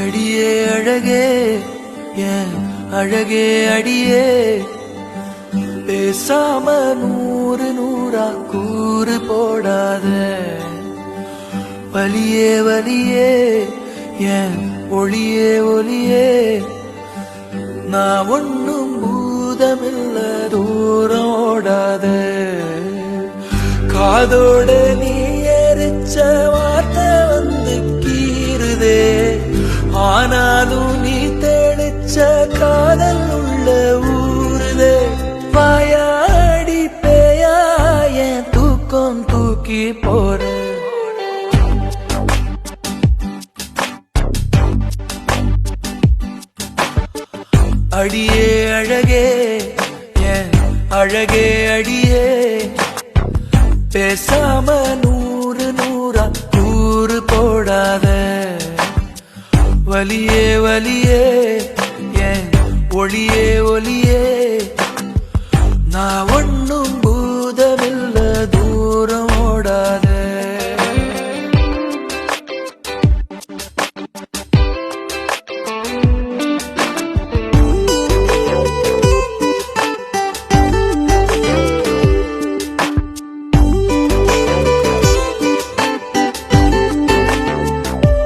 அடியே அழகே ஏன் அழகே அடியே பேசாம நூறு நூறா கூறு போடாத வலியே வலியே ஏன் ஒளியே ஒளியே நான் ஒன்னும் பூதமில்ல தூரம் ஓடாத காதோட நீ எரிச்ச வார்த்தை வந்து கீறுதே ஆனாலும் நீ தெளிச்ச காதல் உள்ள ஊறுதே வாயாடி பேயா என் தூக்கம் தூக்கி போற அடியே அழகே ஏன் அழகே அடியே பேசாம நூறு நூறா கூறு போடாத வலியே வலியே ஏன் ஒளியே ஒளியே நான் ஒன்னும்